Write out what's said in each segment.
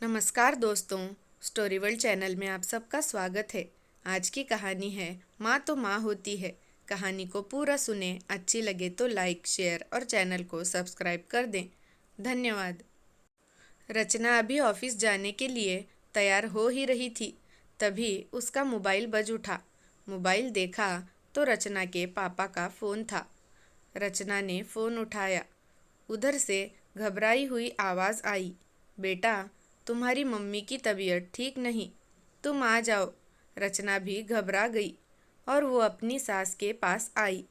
नमस्कार दोस्तों, story world channel में आप सबका स्वागत है। आज की कहानी है माँ तो माँ होती है। कहानी को पूरा सुने, अच्छी लगे तो लाइक, शेयर और चैनल को सब्सक्राइब कर दें। धन्यवाद। रचना अभी ऑफिस जाने के लिए तैयार हो ही रही थी, तभी उसका मोबाइल बज उठा। मोबाइल देखा तो रचना के पापा का फ़ोन था। रचना ने फ़ोन उठाया। उधर से घबराई हुई आवाज़ आई, बेटा तुम्हारी मम्मी की तबीयत ठीक नहीं, तुम आ जाओ। रचना भी घबरा गई और वो अपनी सास के पास आई।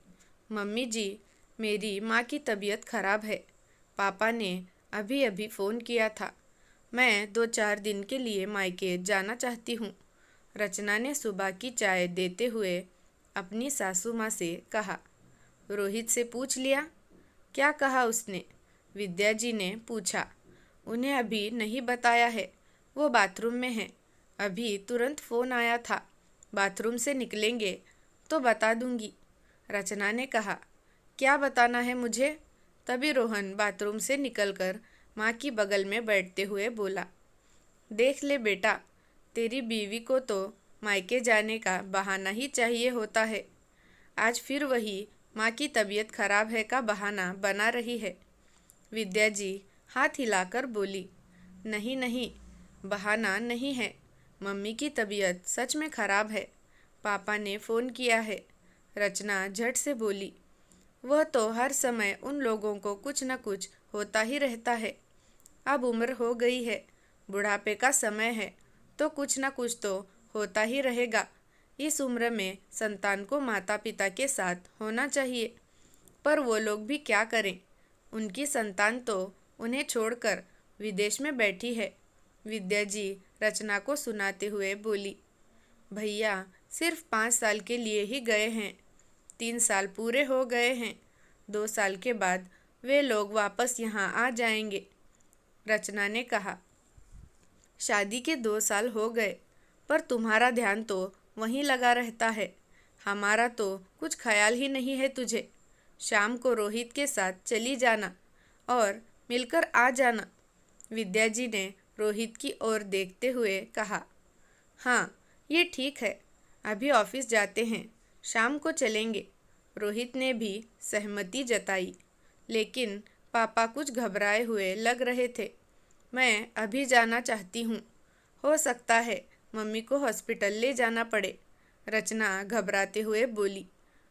मम्मी जी, मेरी माँ की तबीयत खराब है। पापा ने अभी अभी फ़ोन किया था। मैं 2-4 दिन के लिए मायके जाना चाहती हूँ। रचना ने सुबह की चाय देते हुए अपनी सासू माँ से कहा। रोहित से पूछ लिया? क्या कहा उसने? विद्या जी ने पूछा। उन्हें अभी नहीं बताया है, वो बाथरूम में है। अभी तुरंत फ़ोन आया था, बाथरूम से निकलेंगे तो बता दूंगी। रचना ने कहा। क्या बताना है मुझे? तभी रोहन बाथरूम से निकलकर माँ की बगल में बैठते हुए बोला, देख ले बेटा, तेरी बीवी को तो मायके जाने का बहाना ही चाहिए होता है। आज फिर वही माँ की तबीयत खराब है का बहाना बना रही है। विद्या जी हाथ हिलाकर बोली, नहीं नहीं, बहाना नहीं है। मम्मी की तबीयत सच में खराब है। पापा ने फ़ोन किया है। रचना झट से बोली, वह तो हर समय उन लोगों को कुछ न कुछ होता ही रहता है। अब उम्र हो गई है, बुढ़ापे का समय है, तो कुछ न कुछ तो होता ही रहेगा। इस उम्र में संतान को माता पिता के साथ होना चाहिए, पर वो लोग भी क्या करें। उनकी संतान तो उन्हें छोड़कर विदेश में बैठी है। विद्या जी रचना को सुनाते हुए बोली, भैया सिर्फ 5 साल के लिए ही गए हैं। 3 साल पूरे हो गए हैं। 2 साल के बाद वे लोग वापस यहाँ आ जाएंगे। रचना ने कहा, शादी के 2 साल हो गए, पर तुम्हारा ध्यान तो वहीं लगा रहता है। हमारा तो कुछ ख्याल ही नहीं है तुझे। शाम को रोहित के साथ चली जाना और मिलकर आ जाना। विद्या जी ने रोहित की ओर देखते हुए कहा। हाँ, ये ठीक है, अभी ऑफिस जाते हैं, शाम को चलेंगे। रोहित ने भी सहमति जताई, लेकिन पापा कुछ घबराए हुए लग रहे थे। मैं अभी जाना चाहती हूँ, हो सकता है मम्मी को हॉस्पिटल ले जाना पड़े। रचना घबराते हुए बोली,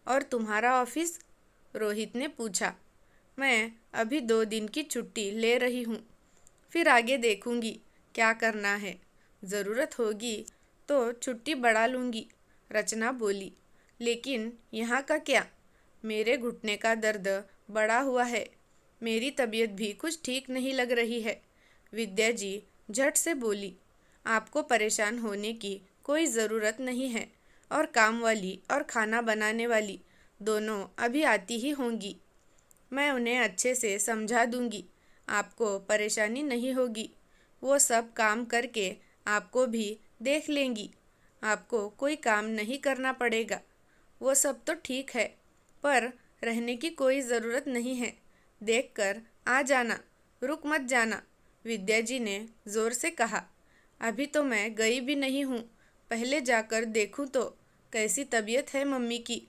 और तुम्हारा ऑफिस? रोहित ने पूछा। मैं अभी 2 दिन की छुट्टी ले रही हूँ, फिर आगे देखूंगी क्या करना है। ज़रूरत होगी तो छुट्टी बढ़ा लूँगी। रचना बोली, लेकिन यहाँ का क्या? मेरे घुटने का दर्द बढ़ा हुआ है। मेरी तबीयत भी कुछ ठीक नहीं लग रही है। विद्या जी झट से बोली, आपको परेशान होने की कोई ज़रूरत नहीं है, और काम वाली और खाना बनाने वाली दोनों अभी आती ही होंगी। मैं उन्हें अच्छे से समझा दूंगी, आपको परेशानी नहीं होगी। वो सब काम करके आपको भी देख लेंगी। आपको कोई काम नहीं करना पड़ेगा। वो सब तो ठीक है, पर रहने की कोई ज़रूरत नहीं है। देखकर आ जाना, रुक मत जाना। विद्या जी ने ज़ोर से कहा। अभी तो मैं गई भी नहीं हूँ, पहले जाकर देखूँ तो कैसी तबीयत है मम्मी की।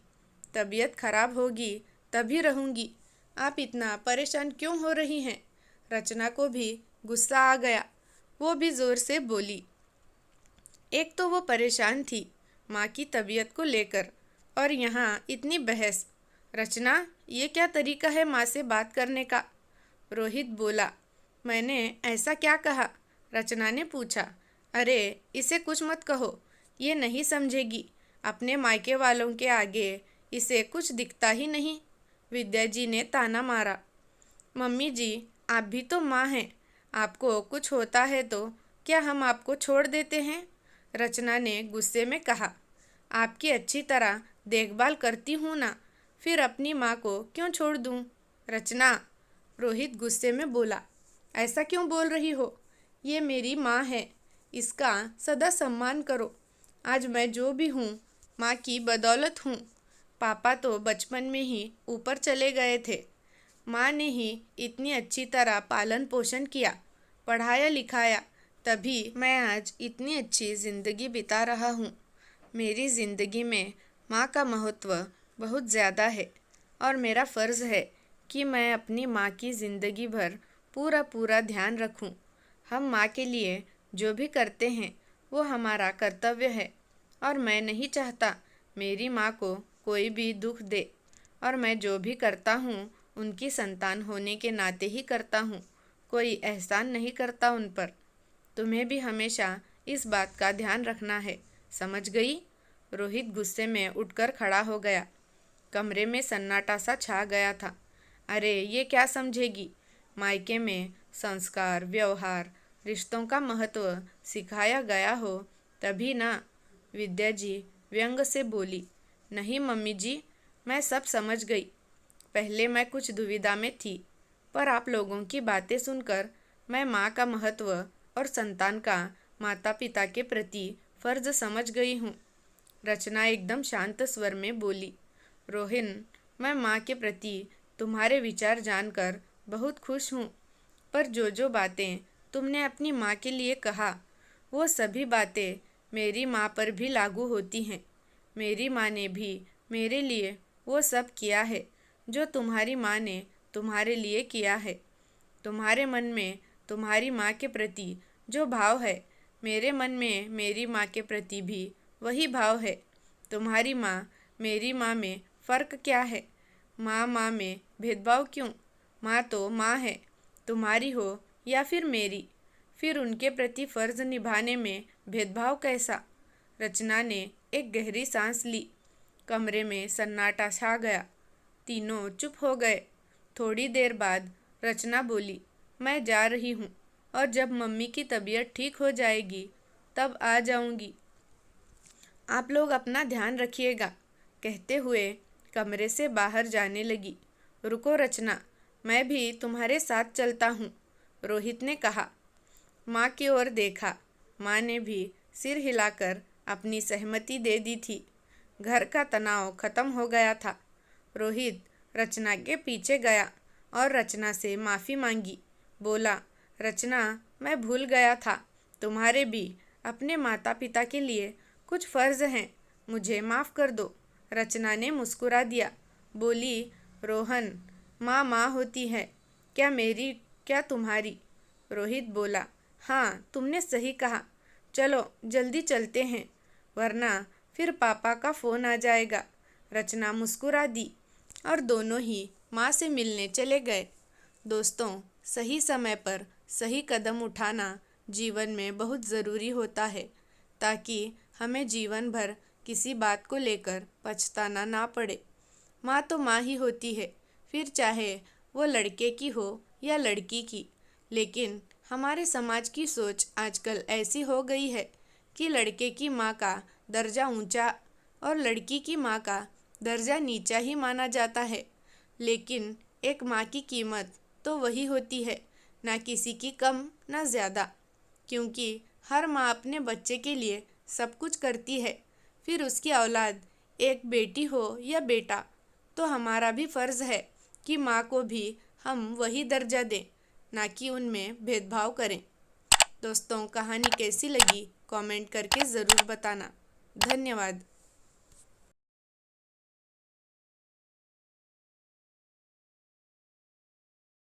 तबीयत खराब होगी तभी रहूँगी। आप इतना परेशान क्यों हो रही हैं? रचना को भी गुस्सा आ गया। वो भी ज़ोर से बोली। एक तो वो परेशान थी माँ की तबीयत को लेकर, और यहाँ इतनी बहस। रचना, ये क्या तरीका है माँ से बात करने का? रोहित बोला। मैंने ऐसा क्या कहा? रचना ने पूछा। अरे इसे कुछ मत कहो, ये नहीं समझेगी। अपने मायके वालों के आगे इसे कुछ दिखता ही नहीं। विद्या जी ने ताना मारा। मम्मी जी, आप भी तो माँ हैं, आपको कुछ होता है तो क्या हम आपको छोड़ देते हैं? रचना ने गुस्से में कहा। आपकी अच्छी तरह देखभाल करती हूँ ना, फिर अपनी माँ को क्यों छोड़ दूँ? रचना, रोहित गुस्से में बोला। ऐसा क्यों बोल रही हो? ये मेरी माँ है, इसका सदा सम्मान करो। आज मैं जो भी हूँ माँ की बदौलत हूँ। पापा तो बचपन में ही ऊपर चले गए थे। माँ ने ही इतनी अच्छी तरह पालन पोषण किया, पढ़ाया लिखाया, तभी मैं आज इतनी अच्छी ज़िंदगी बिता रहा हूँ। मेरी ज़िंदगी में माँ का महत्व बहुत ज़्यादा है और मेरा फ़र्ज़ है कि मैं अपनी माँ की ज़िंदगी भर पूरा पूरा ध्यान रखूँ। हम माँ के लिए जो भी करते हैं वो हमारा कर्तव्य है और मैं नहीं चाहता मेरी माँ को कोई भी दुख दे, और मैं जो भी करता हूँ उनकी संतान होने के नाते ही करता हूँ, कोई एहसान नहीं करता उन पर। तुम्हें भी हमेशा इस बात का ध्यान रखना है, समझ गई? रोहित गुस्से में उठकर खड़ा हो गया। कमरे में सन्नाटा सा छा गया था। अरे ये क्या समझेगी? मायके में संस्कार, व्यवहार, रिश्तों का महत्व सिखाया गया हो तभी ना। विद्या जी व्यंग से बोली। नहीं मम्मी जी, मैं सब समझ गई। पहले मैं कुछ दुविधा में थी, पर आप लोगों की बातें सुनकर मैं माँ का महत्व और संतान का माता पिता के प्रति फर्ज समझ गई हूँ। रचना एकदम शांत स्वर में बोली। रोहिन, मैं माँ के प्रति तुम्हारे विचार जानकर बहुत खुश हूँ, पर जो बातें तुमने अपनी माँ के लिए कहा वो सभी बातें मेरी माँ पर भी लागू होती हैं। मेरी माँ ने भी मेरे लिए वो सब किया है जो तुम्हारी माँ ने तुम्हारे लिए किया है। तुम्हारे मन में तुम्हारी माँ के प्रति जो भाव है, मेरे मन में मेरी माँ के प्रति भी वही भाव है। तुम्हारी माँ मेरी माँ में फ़र्क क्या है? माँ में भेदभाव क्यों? माँ तो माँ है, तुम्हारी हो या फिर मेरी। फिर उनके प्रति फ़र्ज़ निभाने में भेदभाव कैसा? रचना ने एक गहरी सांस ली। कमरे में सन्नाटा छा गया। तीनों चुप हो गए। थोड़ी देर बाद रचना बोली, मैं जा रही हूँ और जब मम्मी की तबीयत ठीक हो जाएगी तब आ जाऊँगी। आप लोग अपना ध्यान रखिएगा, कहते हुए कमरे से बाहर जाने लगी। रुको रचना, मैं भी तुम्हारे साथ चलता हूँ, रोहित ने कहा। माँ की ओर देखा। माँ ने भी सिर हिलाकर अपनी सहमति दे दी थी। घर का तनाव खत्म हो गया था। रोहित रचना के पीछे गया और रचना से माफ़ी मांगी। बोला, रचना, मैं भूल गया था, तुम्हारे भी अपने माता पिता के लिए कुछ फ़र्ज़ हैं, मुझे माफ़ कर दो। रचना ने मुस्कुरा दिया। बोली, रोहन, माँ माँ होती है, क्या मेरी क्या तुम्हारी? रोहित बोला, हाँ तुमने सही कहा, चलो जल्दी चलते हैं वरना फिर पापा का फ़ोन आ जाएगा। रचना मुस्कुरा दी और दोनों ही माँ से मिलने चले गए। दोस्तों, सही समय पर सही कदम उठाना जीवन में बहुत ज़रूरी होता है, ताकि हमें जीवन भर किसी बात को लेकर पछताना ना पड़े। माँ तो माँ ही होती है, फिर चाहे वो लड़के की हो या लड़की की। लेकिन हमारे समाज की सोच आजकल ऐसी हो गई है कि लड़के की माँ का दर्जा ऊंचा और लड़की की माँ का दर्जा नीचा ही माना जाता है। लेकिन एक माँ की कीमत तो वही होती है, ना किसी की कम ना ज़्यादा, क्योंकि हर माँ अपने बच्चे के लिए सब कुछ करती है। फिर उसकी औलाद एक बेटी हो या बेटा, तो हमारा भी फ़र्ज़ है कि माँ को भी हम वही दर्जा दें, ना कि उनमें भेदभाव करें। दोस्तों, कहानी कैसी लगी कमेंट करके ज़रूर बताना। धन्यवाद।